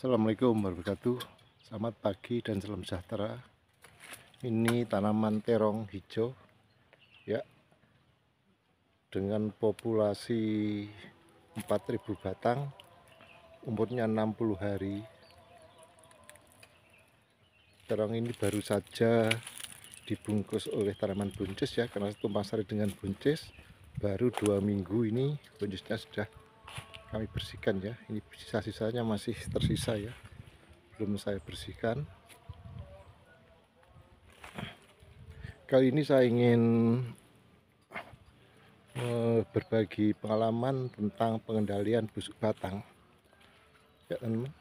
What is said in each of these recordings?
Assalamualaikum warahmatullahi wabarakatuh. Selamat pagi dan salam sejahtera. Ini tanaman terong hijau ya, dengan populasi 4.000 batang, umurnya 60 hari. Terong ini baru saja dibungkus oleh tanaman buncis ya, karena tumpang sari dengan buncis baru 2 minggu ini buncisnya sudah kami bersihkan ya. Ini sisa-sisanya masih tersisa ya, belum saya bersihkan. Kali ini saya ingin berbagi pengalaman tentang pengendalian busuk batang ya teman-teman.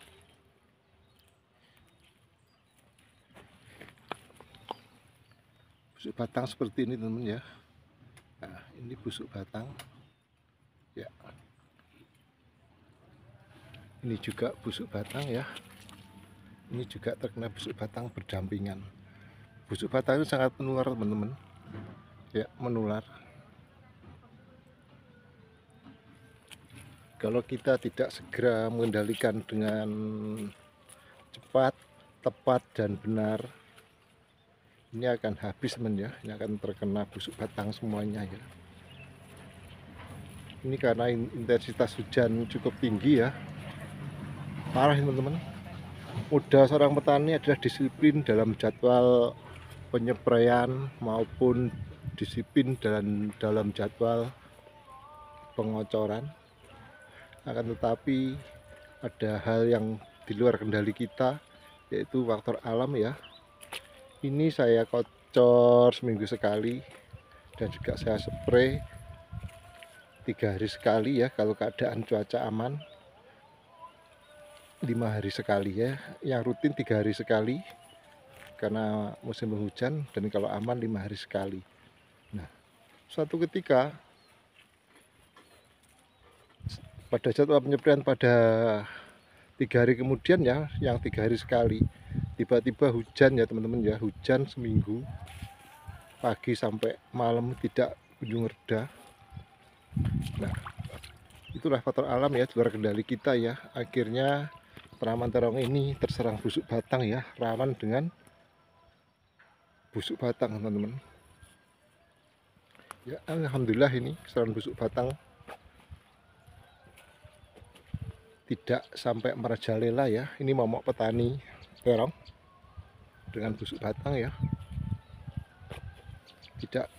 Busuk batang seperti ini teman-teman ya. Nah, ini busuk batang ya. Ini juga busuk batang ya. Ini juga terkena busuk batang berdampingan. Busuk batang itu sangat menular teman-teman ya, menular. Kalau kita tidak segera mengendalikan dengan cepat, tepat, dan benar, ini akan habis teman ya. Ini akan terkena busuk batang semuanya ya. Ini karena intensitas hujan cukup tinggi ya, parah teman-teman. Mudah seorang petani adalah disiplin dalam jadwal penyepraian maupun disiplin dalam jadwal pengocoran. Akan tetapi ada hal yang di luar kendali kita, yaitu faktor alam ya. Ini saya kocor seminggu sekali dan juga saya spray 3 hari sekali ya, kalau keadaan cuaca aman 5 hari sekali ya, yang rutin 3 hari sekali karena musim penghujan, dan kalau aman 5 hari sekali. Nah, suatu ketika pada jadwal penyepraian pada 3 hari kemudian ya, yang 3 hari sekali, tiba-tiba hujan ya teman-teman ya, hujan seminggu pagi sampai malam tidak kunjung reda. Nah, itulah faktor alam ya, di luar kendali kita ya. Akhirnya tanaman terong ini terserang busuk batang ya, rawan dengan busuk batang teman-teman ya. Alhamdulillah ini serangan busuk batang tidak sampai merajalela ya. Ini momok petani terong dengan busuk batang ya, tidak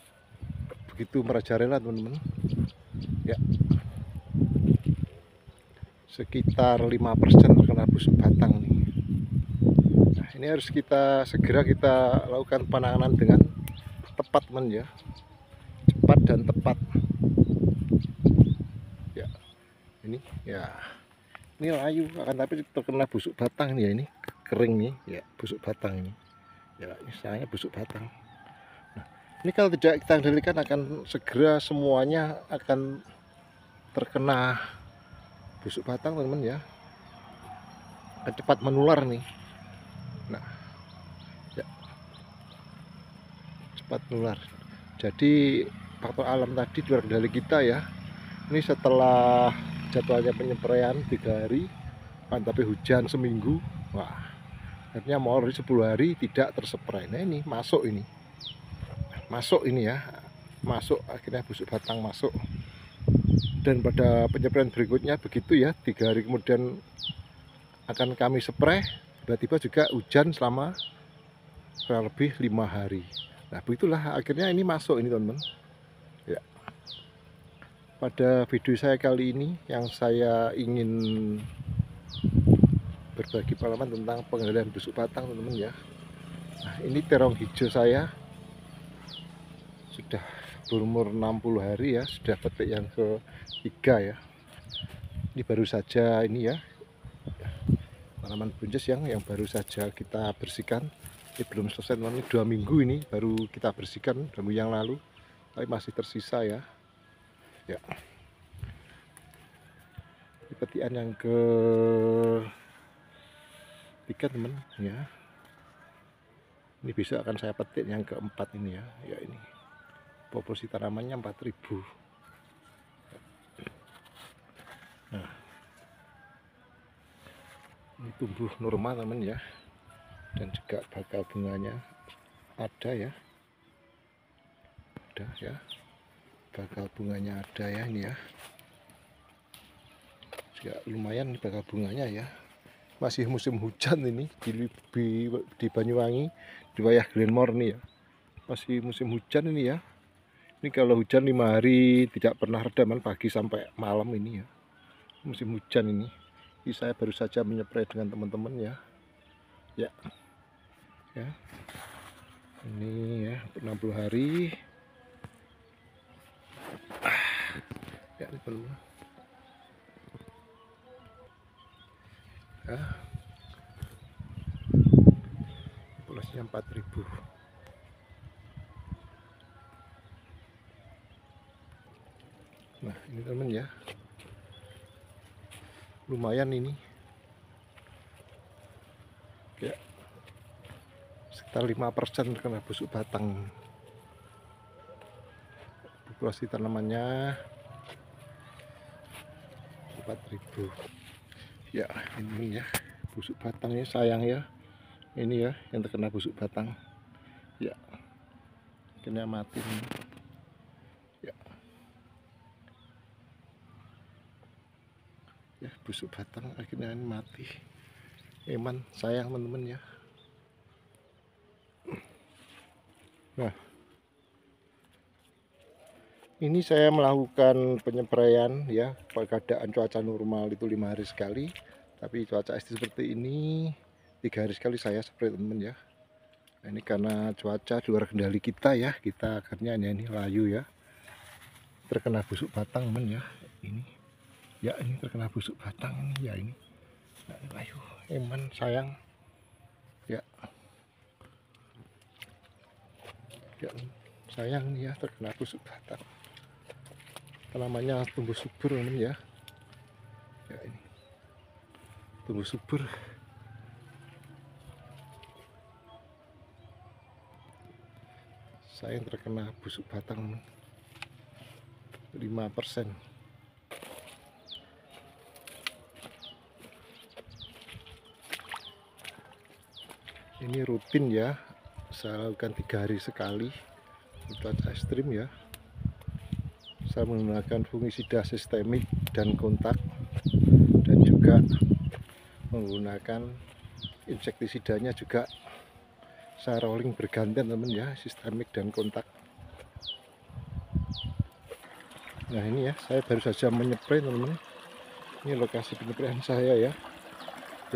begitu merajalela teman-teman ya. Sekitar 5% terkena busuk batang nih. Nah, ini harus kita segera lakukan penanganan dengan tepat teman ya, cepat dan tepat ya. Ini ya, ini layu akan tapi terkena busuk batang nih ya. Ini kering nih ya, busuk batang ini ya, misalnya busuk batang. Nah, ini kalau tidak kita kendalikan akan segera semuanya akan terkena busuk batang teman-teman ya, akan cepat menular nih. Nah ya, cepat menular. Jadi faktor alam tadi di luar kendali kita ya. Ini setelah jadwalnya penyepraian 3 hari, tapi hujan seminggu, wah, akhirnya mau dari 10 hari tidak terspray. Nah ini masuk ini ya, masuk, akhirnya busuk batang masuk. Dan pada penyepraian berikutnya begitu ya, 3 hari kemudian akan kami spray, tiba-tiba juga hujan selama kurang lebih 5 hari. Nah begitulah akhirnya ini masuk ini teman-teman ya. Pada video saya kali ini yang saya ingin berbagi pengalaman tentang pengendalian busuk batang teman-teman ya. Nah, ini terong hijau saya sudah berumur 60 hari ya, sudah petik yang ketiga ya. Ini baru saja ini ya, tanaman buncis yang baru saja kita bersihkan. Ini belum selesai teman, ini 2 minggu ini baru kita bersihkan 2 minggu yang lalu, tapi masih tersisa ya. Ya, ini petikan yang ketiga teman ya. Ini besok akan saya petik yang keempat ini ya. Ya ini populasi tanamannya 4.000. Nah, Ini tumbuh normal teman ya, dan juga bakal bunganya ada ya, bakal bunganya ada ya, ini ya juga lumayan bakal bunganya ya. Masih musim hujan ini di Banyuwangi, di wilayah Glenmore nih ya, masih musim hujan ini ya. Ini kalau hujan 5 hari tidak pernah redaman, pagi sampai malam ini ya, musim hujan ini. Ini saya baru saja menyepray dengan teman-teman ya. Ya. Ini ya, 60 hari. Ya, ini belum. Populasinya 4.000. Nah, ini teman ya, lumayan ini ya, sekitar 5% terkena busuk batang. Populasi tanamannya 4.000 ya. Ini ya, busuk batangnya sayang ya, ini ya yang terkena busuk batang ya, kena mati ini. Ya, busuk batang akhirnya ini mati. Eman sayang teman-teman ya. Nah, ini saya melakukan penyepraian ya, keadaan cuaca normal itu 5 hari sekali, tapi cuaca ekstrim seperti ini 3 hari sekali saya spray teman-teman ya. Nah, ini karena cuaca di luar kendali kita ya, kita akhirnya ini layu ya, terkena busuk batang teman ya. Ini ya, ini terkena busuk batang ini ya, ini nah, layu eman sayang ya. Ya sayang nih ya, terkena busuk batang. Tanamannya tumbuh subur teman ya. Ya ini tumbuh subur. Sayang terkena busuk batang 5%. Ini rutin ya, saya lakukan 3 hari sekali. Cuaca ekstrim ya, saya menggunakan fungisida sistemik dan kontak, dan juga menggunakan insektisidanya juga saya rolling bergantian teman ya, sistemik dan kontak. Nah ini ya, saya baru saja menyepray teman-teman. Ini lokasi penyepraian saya ya.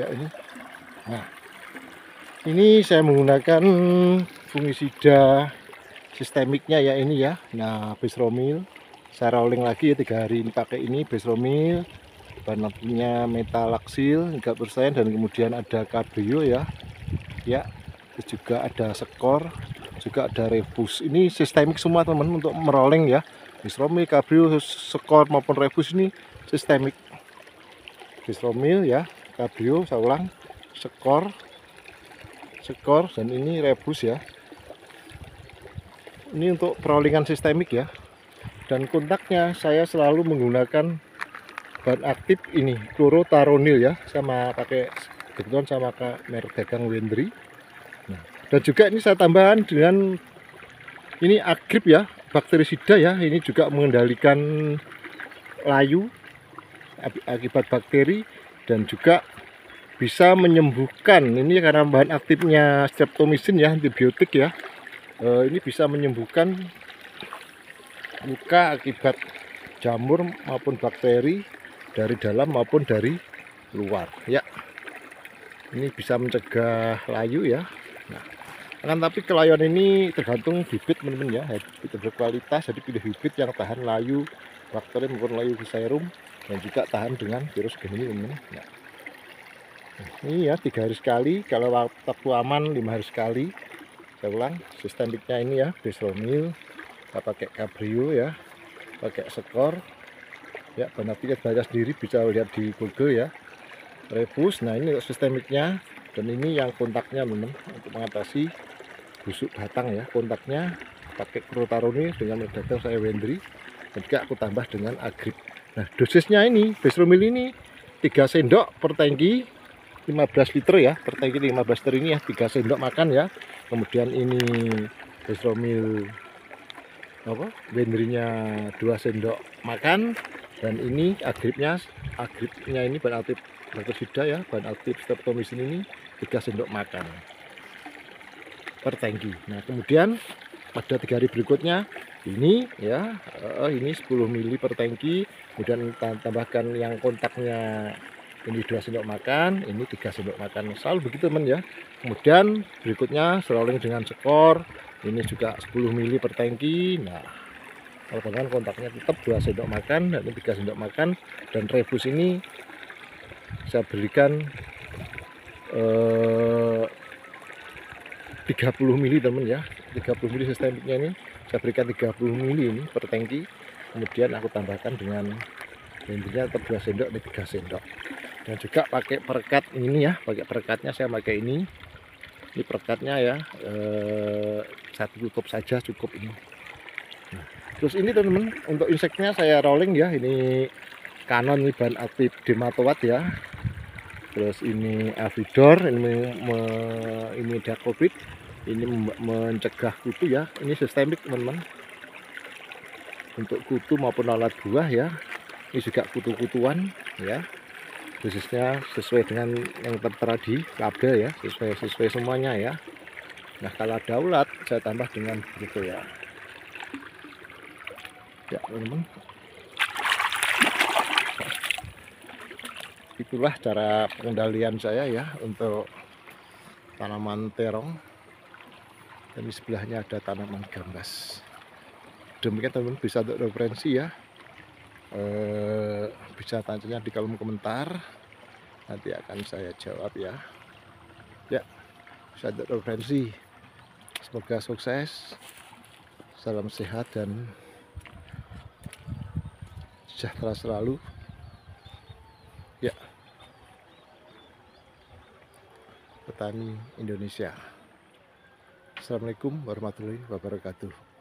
Ya ini. Nah, ini saya menggunakan fungisida sistemiknya ya, ini ya. Nah, Besromil. Saya rolling lagi ya, 3 hari ini pakai ini Besromil. Bahan aktifnya metalaxyl 3%, dan kemudian ada cabrio ya. Ya. Terus juga ada skor, juga ada rebus. Ini sistemik semua teman-teman untuk merolling ya. Besromil, cabrio, skor maupun rebus ini sistemik. Besromil ya, cabrio, saya ulang, skor, dan ini rebus ya. Ini untuk perollingan sistemik ya. Dan kontaknya saya selalu menggunakan bahan aktif ini chlorothalonil ya, sama pakai kebetulan sama merek dagang Wendry. Nah, dan juga ini saya tambahkan dengan ini agrip ya, bakterisida ya. Ini juga mengendalikan layu akibat bakteri, dan juga bisa menyembuhkan, ini karena bahan aktifnya streptomycin ya, antibiotik ya. Ini bisa menyembuhkan luka akibat jamur maupun bakteri dari dalam maupun dari luar ya. Ini bisa mencegah layu ya. Nah, kan tapi kelayuan ini tergantung bibit teman-teman ya, bibit berkualitas, jadi pilih bibit yang tahan layu bakteri maupun layu fusarium, dan juga tahan dengan virus gemini teman-teman ya. Nah, ini ya 3 hari sekali, kalau waktu aman 5 hari sekali. Saya ulang, sistemiknya ini ya, Besromil, kita pakai cabrio ya, pakai skor ya, bahan aktifnya baca sendiri, bisa lihat di Google ya, rebus. Nah ini sistemiknya, dan ini yang kontaknya teman-teman untuk mengatasi busuk batang ya. Kontaknya pakai chlorothalonil dengan dagang saya Wendry, dan juga aku tambah dengan agrip. Nah dosisnya ini Besromil ini 3 sendok per tangki 15 liter ya, per tangki 15 liter ini ya, 3 sendok makan ya. Kemudian ini Destromil apa blenderinya 2 sendok makan, dan ini agripnya ini bahan aktif Bactosida ya, bahan aktif streptomycin ini 3 sendok makan per tangki. Nah kemudian pada 3 hari berikutnya ini ya, ini 10 mili per tangki, kemudian tambahkan yang kontaknya ini 2 sendok makan, ini 3 sendok makan, selalu begitu teman ya. Kemudian berikutnya rolling dengan skor, ini juga 10 mili per tangki. Nah kalau teman kontaknya tetap 2 sendok makan dan ini 3 sendok makan, dan rebus ini saya berikan 30 mili teman ya, 30 mili sistemiknya ini saya berikan 30 mili ini per tangki. Kemudian aku tambahkan dengan blendernya tetap 2 sendok, ini 3 sendok, dan juga pakai perekat ini ya, pakai perekatnya saya pakai ini perekatnya ya, satu tutup saja cukup ini. Nah, terus ini teman-teman untuk inseknya saya rolling ya, ini Canon, ini bahan aktif Dematowat ya. Terus ini Avidor, ini Daclofid, ini mencegah kutu ya, ini sistemik teman-teman, untuk kutu maupun alat buah ya. Ini juga kutu-kutuan ya, khususnya sesuai dengan yang tertera di label ya, sesuai semuanya ya. Nah kalau ada ulat saya tambah dengan begitu ya. Ya teman-teman, itulah cara pengendalian saya ya untuk tanaman terong, dan di sebelahnya ada tanaman gambas. Demikian teman-teman, bisa untuk referensi ya, bisa tanya di kolom komentar, nanti akan saya jawab ya. Ya, bisa untuk referensi. Semoga sukses, salam sehat dan sejahtera selalu ya, petani Indonesia. Assalamualaikum warahmatullahi wabarakatuh.